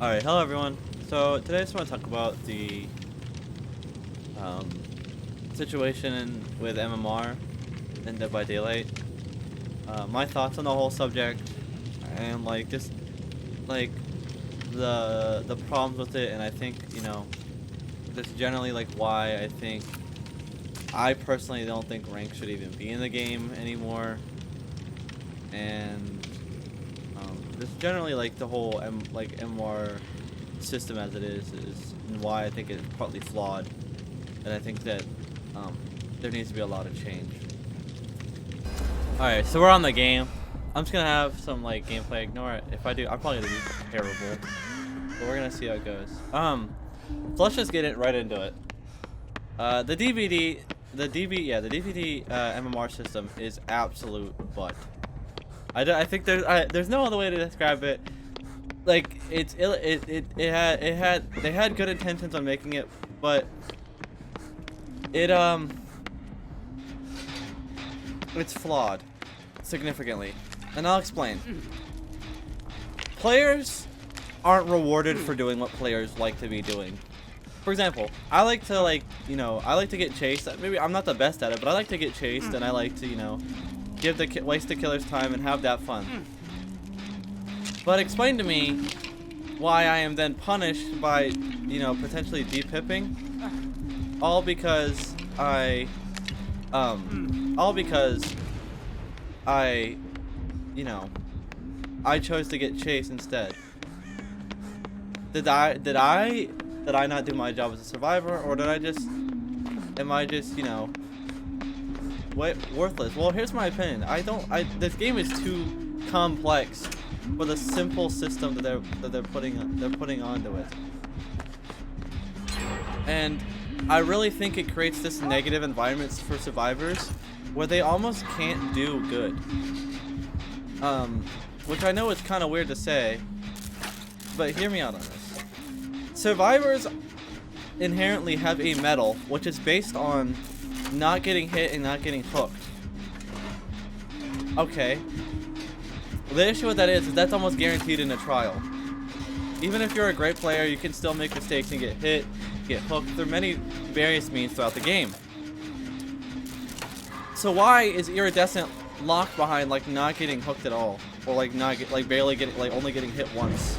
Alright, hello everyone. So today I just want to talk about the um, situation with MMR and Dead by Daylight. My thoughts on the whole subject and just like the problems with it, and I think that's generally why I personally don't think rank should even be in the game anymore, and just generally the whole MMR system as it is and why I think it's partly flawed, and I think that there needs to be a lot of change. Alright, so we're on the game. I'm just gonna have some gameplay. Ignore it. If I do, I'm probably gonna be terrible. But we're gonna see how it goes. So let's just get it right into it. The DVD MMR system is absolute butt. I think there's no other way to describe it. They had good intentions on making it, but it's flawed significantly, and I'll explain. Players aren't rewarded for doing what players like to be doing. For example, I like to get chased. Maybe I'm not the best at it, but I like to get chased, and I like to waste the killer's time and have that fun. But explain to me why I am then punished by potentially depipping, all because I chose to get chased instead. Did I not do my job as a survivor, or am I just worthless? Well, here's my opinion. This game is too complex for the simple system that they're putting onto it. And I really think it creates this negative environment for survivors where they almost can't do good. Which I know is kind of weird to say, but hear me out on this. Survivors inherently have a medal which is based on not getting hit and not getting hooked. Okay. The issue with that is that's almost guaranteed in a trial. Even if you're a great player, you can still make mistakes and get hit, get hooked through many various means throughout the game. So why is Iridescent locked behind not getting hooked at all, or barely getting only getting hit once?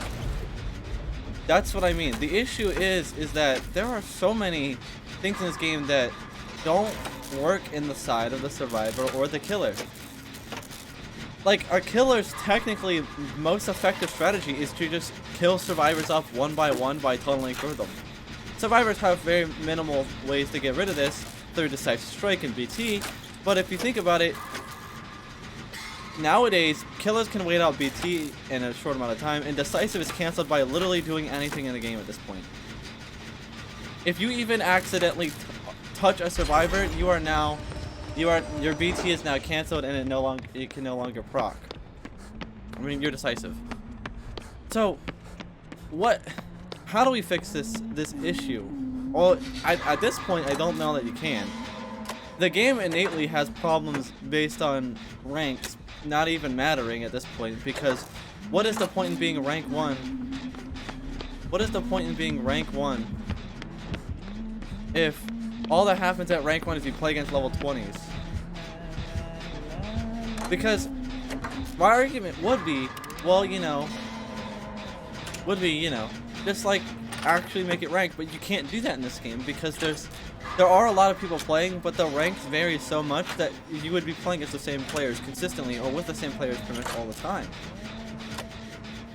That's what I mean. The issue is that there are so many things in this game that don't work in the side of the survivor or the killer. Our killer's technically most effective strategy is to just kill survivors off one by one by tunneling through them. Survivors have very minimal ways to get rid of this through Decisive Strike and BT, but if you think about it, nowadays killers can wait out BT in a short amount of time, and Decisive is cancelled by literally doing anything in the game at this point. If you even accidentally touch a survivor, your BT is now cancelled, and it can no longer proc. I mean, you're Decisive. So, how do we fix this issue? Well, at this point, I don't know that you can. The game innately has problems based on ranks not even mattering at this point, because what is the point in being rank 1? What is the point in being rank 1 if all that happens at rank 1 is you play against level 20s? Because my argument would be, well, just actually make it ranked, but you can't do that in this game because there are a lot of people playing, but the ranks vary so much that you would be playing against the same players consistently, or with the same players pretty much all the time.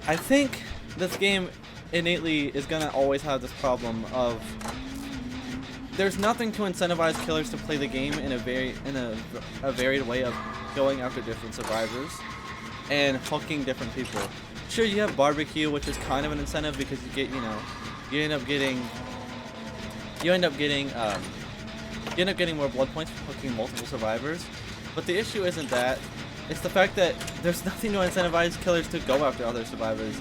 I think this game innately is gonna always have this problem of there's nothing to incentivize killers to play the game in a varied way of going after different survivors and hooking different people. Sure, you have barbecue, which is kind of an incentive because you end up getting more blood points for hooking multiple survivors. But the issue isn't that. It's the fact that there's nothing to incentivize killers to go after other survivors.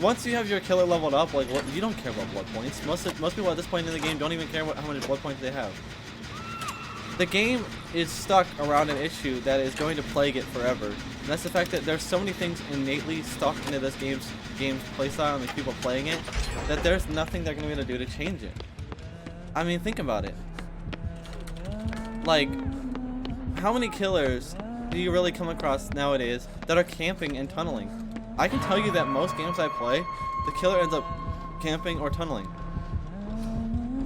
Once you have your killer leveled up, you don't care about blood points. Most people at this point in the game don't even care how many blood points they have. The game is stuck around an issue that is going to plague it forever, And that's the fact that there's so many things innately stuck into this game's playstyle and the people playing it that there's nothing they're gonna be able to do to change it. I mean, think about it. Like, how many killers do you really come across nowadays that are camping and tunneling? I can tell you that most games I play, the killer ends up camping or tunneling.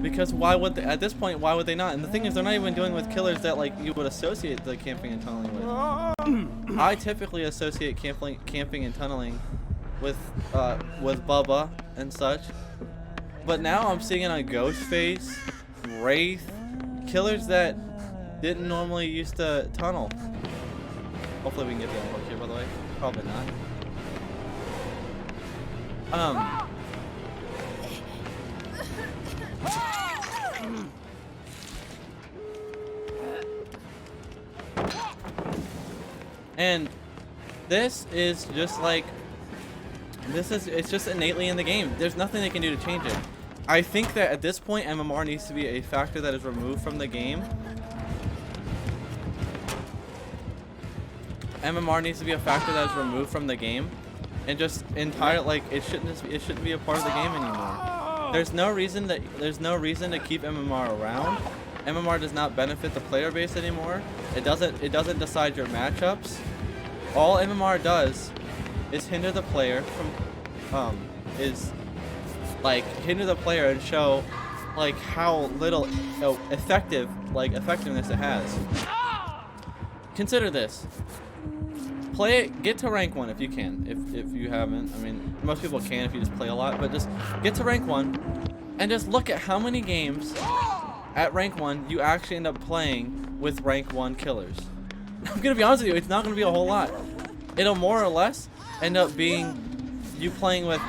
Because why would they, at this point, why would they not? And the thing is, they're not even doing with killers that like you would associate the camping and tunneling with. I typically associate camping and tunneling with Bubba and such. But now I'm seeing it on Ghostface, Wraith, killers that didn't normally used to tunnel. Hopefully we can get the unhook here, by the way. Probably not. And this is just like, it's just innately in the game. There's nothing they can do to change it. I think that at this point, MMR needs to be a factor that is removed from the game. MMR needs to be a factor that is removed from the game, and just entire, like, it shouldn't be a part of the game anymore. There's no reason to keep MMR around. MMR does not benefit the player base anymore. It doesn't decide your matchups. All MMR does is hinder the player from hinder the player and show like how little effectiveness it has. Consider this. Play it, get to rank 1 if you can. If you haven't, I mean, most people can if you just play a lot, but just get to rank 1 and just look at how many games at rank 1 you actually end up playing with rank 1 killers. I'm gonna be honest with you, it's not gonna be a whole lot. It'll more or less end up being you playing with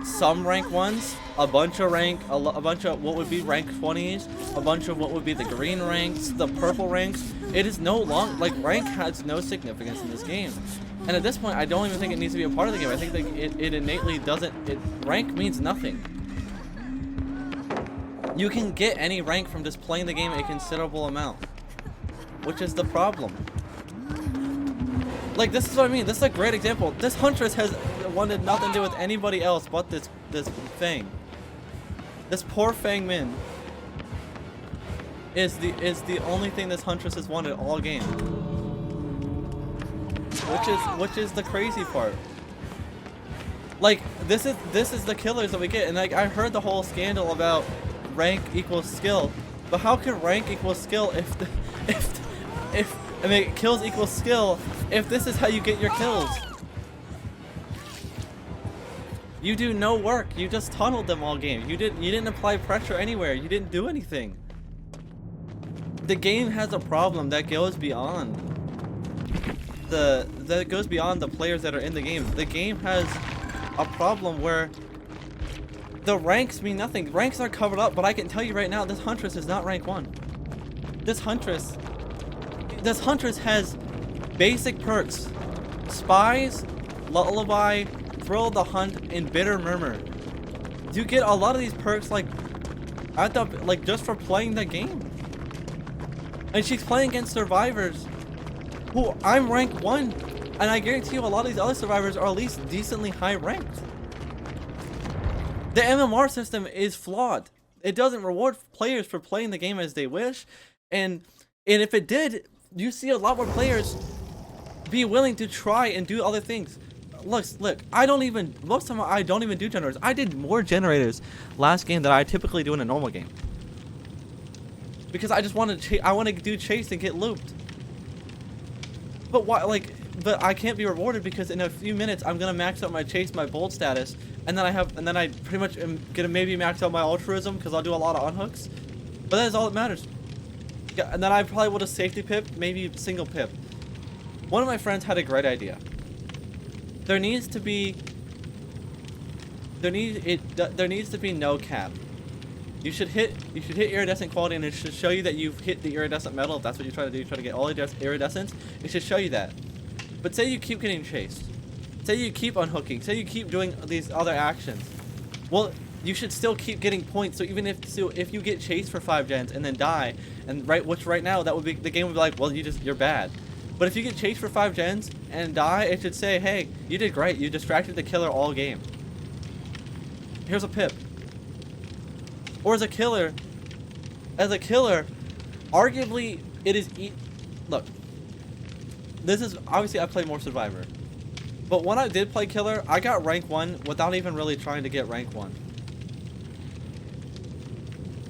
some rank 1s, a bunch of what would be rank 20s, a bunch of what would be the green ranks, the purple ranks. It is no long, like, rank has no significance in this game. And at this point, I don't even think it needs to be a part of the game. I think that it innately doesn't, rank means nothing. You can get any rank from just playing the game a considerable amount, which is the problem. Like, this is what I mean. This is a great example. This Huntress has wanted nothing to do with anybody else but this Fang. This poor Fang Min is the only thing this Huntress has wanted all game. Which is the crazy part. Like, this is the killers that we get, and like, I heard the whole scandal about rank equals skill, but how can rank equal skill if I mean, kills equals skill if this is how you get your kills? You do no work. You just tunneled them all game. You didn't apply pressure anywhere. You didn't do anything. The game has a problem that goes beyond the players that are in the game. The game has a problem where the ranks mean nothing. Ranks are covered up, but I can tell you right now, this Huntress is not rank 1. This Huntress has basic perks: Spies, Lullaby, Thrill of the Hunt, and Bitter Murmur. You get a lot of these perks like just for playing the game. And she's playing against survivors who I'm rank 1, and I guarantee you a lot of these other survivors are at least decently high ranked. The MMR system is flawed. It doesn't reward players for playing the game as they wish, and if it did, you see a lot more players be willing to try and do other things. Look, I don't even do generators. I did more generators last game than I typically do in a normal game. Because I just wanted to do chase and get looped. But why, but I can't be rewarded because in a few minutes I'm gonna max out my chase, my bold status, and then I pretty much am gonna maybe max out my altruism because I'll do a lot of unhooks. But that is all that matters. Yeah, and then I probably would have safety pip, maybe single pip. One of my friends had a great idea. There needs to be no cap. You should hit iridescent quality, and it should show you that you've hit the iridescent metal. If that's what you try to do, you try to get all iridescence, it should show you that. But say you keep getting chased, say you keep unhooking, say you keep doing these other actions, well, you should still keep getting points. So even if you get chased for 5 gens and then die, and right now that would be, the game would be like, well, you're bad. But if you get chased for 5 gens and die, it should say, hey, you did great. You distracted the killer all game. Here's a pip. Or as a killer, arguably it is look. This is obviously I play more Survivor. But when I did play killer, I got rank 1 without even really trying to get rank 1.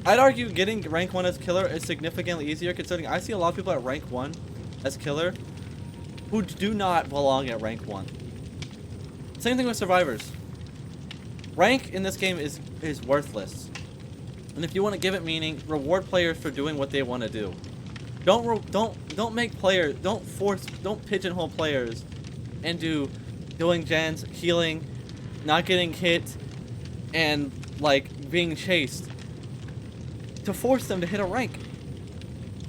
I'd argue getting rank 1 as killer is significantly easier, considering I see a lot of people at rank 1 as killer who do not belong at rank 1. Same thing with survivors. Rank in this game is worthless. And if you want to give it meaning, reward players for doing what they want to do. Don't make players, don't pigeonhole players into doing gens, healing, not getting hit, and like being chased to force them to hit a rank.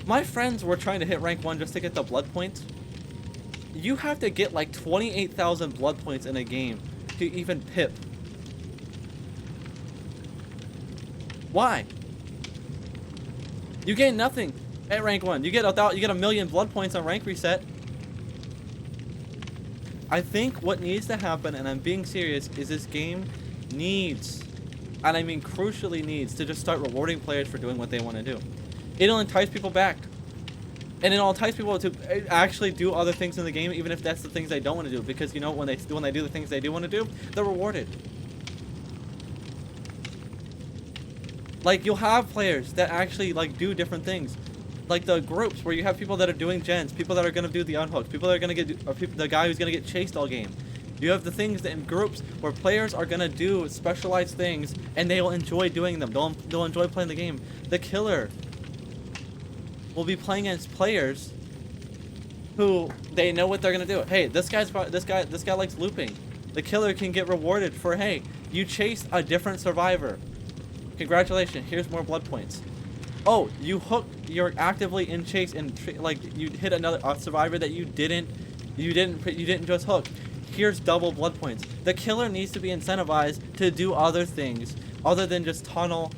My friends were trying to hit rank 1 just to get the blood points. You have to get like 28,000 blood points in a game to even pip. Why? You gain nothing at rank 1. You get a million blood points on rank reset. I think what needs to happen, and I'm being serious, is this game needs, and I mean crucially needs, to just start rewarding players for doing what they want to do. It'll entice people back. And it'll entice people to actually do other things in the game, even if that's the things they don't want to do. Because you know, when they do the things they do want to do, they're rewarded. Like, you'll have players that actually like do different things. Like the groups where you have people that are doing gens, people that are going to do the unhooks, people that are going to get, the guy who's going to get chased all game. You have the things that in groups where players are going to do specialized things and they will enjoy doing them. They'll enjoy playing the game. The killer will be playing against players who they know what they're going to do. Hey, this guy likes looping. The killer can get rewarded for, hey, you chased a different survivor. Congratulations, here's more blood points. Oh, you hooked, you're actively in chase and like you hit a survivor that you didn't just hook. Here's double blood points. The killer needs to be incentivized to do other things other than just tunnel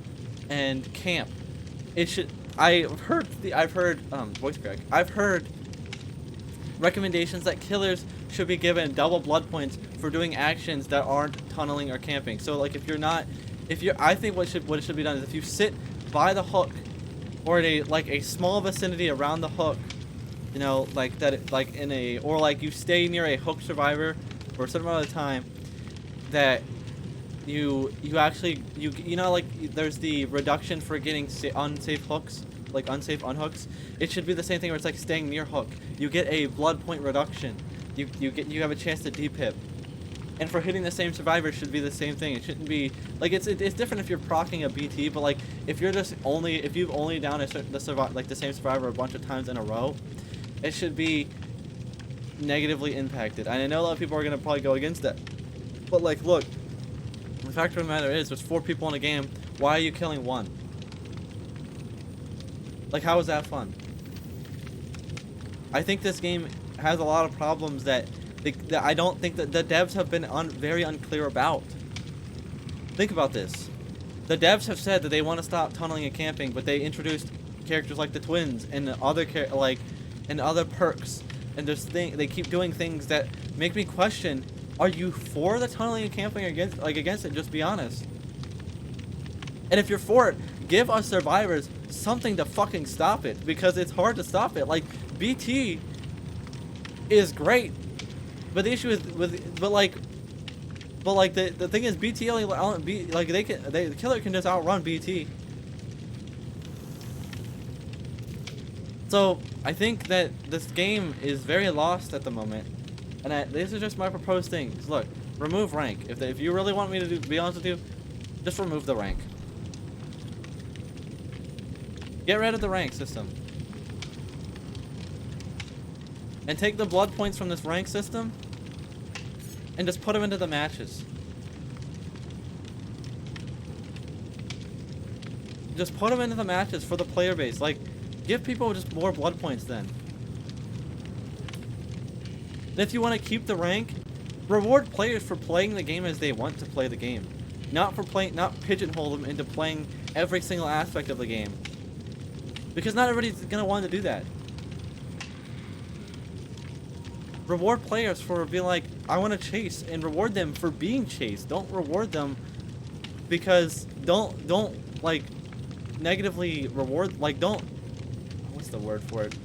and camp. It should. I've heard voice crack. I've heard recommendations that killers should be given double blood points for doing actions that aren't tunneling or camping. So like I think what should be done is if you sit by the hook or in a small vicinity around the hook, you know, like that, like or like you stay near a hook survivor for a certain amount of time, that you know, like there's the reduction for getting unsafe hooks, like unsafe unhooks. It should be the same thing where it's like staying near hook. You get a blood point reduction. You have a chance to depip. And for hitting the same survivor should be the same thing. It shouldn't be like it's different if you're proccing a BT, but like if you've only down the same survivor a bunch of times in a row, it should be negatively impacted. And I know a lot of people are gonna probably go against that, but like, look, the fact of the matter is, there's 4 people in a game. Why are you killing 1? Like, how is that fun? I think this game has a lot of problems that I don't think that the devs have been very unclear about. Think about this. The devs have said that they want to stop tunneling and camping, but they introduced characters like the twins and other perks, and they keep doing things that make me question: are you for the tunneling and camping or against it? Just be honest. And if you're for it, give us survivors something to fucking stop it, because it's hard to stop it. Like, BT is great. But the issue is the thing is, BT only the killer can just outrun BT. So I think that this game is very lost at the moment, and this is just my proposed thing. Look, remove rank. If you really want me to be honest with you, just remove the rank. Get rid of the rank system. And take the blood points from this rank system and just put them into the matches. Just put them into the matches for the player base. Like, give people just more blood points then. And if you want to keep the rank, reward players for playing the game as they want to play the game. Not pigeonhole them into playing every single aspect of the game. Because not everybody's gonna want to do that. Reward players for being like, I want to chase, and reward them for being chased. Don't reward them because don't like negatively reward, like don't, what's the word for it?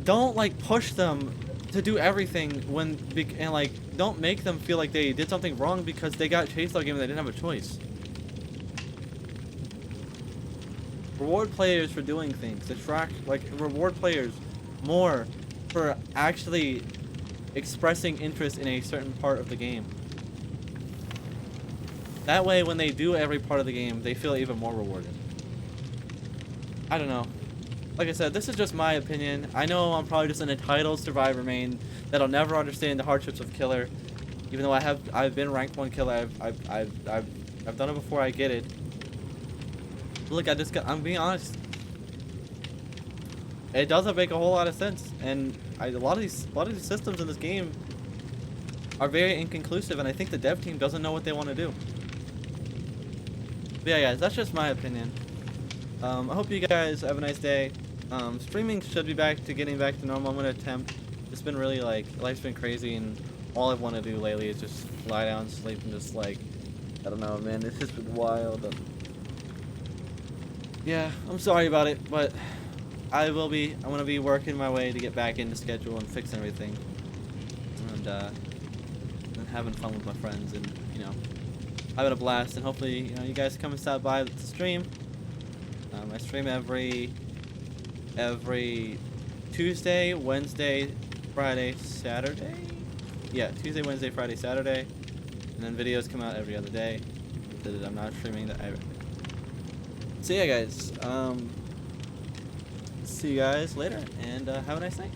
Don't like push them to do everything when and like don't make them feel like they did something wrong because they got chased all game and they didn't have a choice. Reward players for doing things. Reward players more for actually expressing interest in a certain part of the game. That way, when they do every part of the game, they feel even more rewarded. I don't know. Like I said, this is just my opinion. I know I'm probably just an entitled survivor main that'll never understand the hardships of killer, even though I've been ranked 1 killer. I've done it before. I get it. Look, I'm being honest. It doesn't make a whole lot of sense, and a lot of these systems in this game are very inconclusive, and I think the dev team doesn't know what they want to do. But yeah, guys, that's just my opinion. I hope you guys have a nice day. Streaming should be getting back to normal. I'm gonna attempt. It's been really like life's been crazy, and all I want to do lately is just lie down, sleep, and just like I don't know, man. It's just been wild. Yeah, I'm sorry about it, but I'm gonna be working my way to get back into schedule and fix everything, and having fun with my friends, and you know, having a blast. And hopefully, you know, you guys come and stop by the stream. I stream every Tuesday, Wednesday, Friday, Saturday. Yeah, Tuesday, Wednesday, Friday, Saturday, and then videos come out every other day. I'm not streaming that. So yeah, guys. See you guys later, and have a nice night.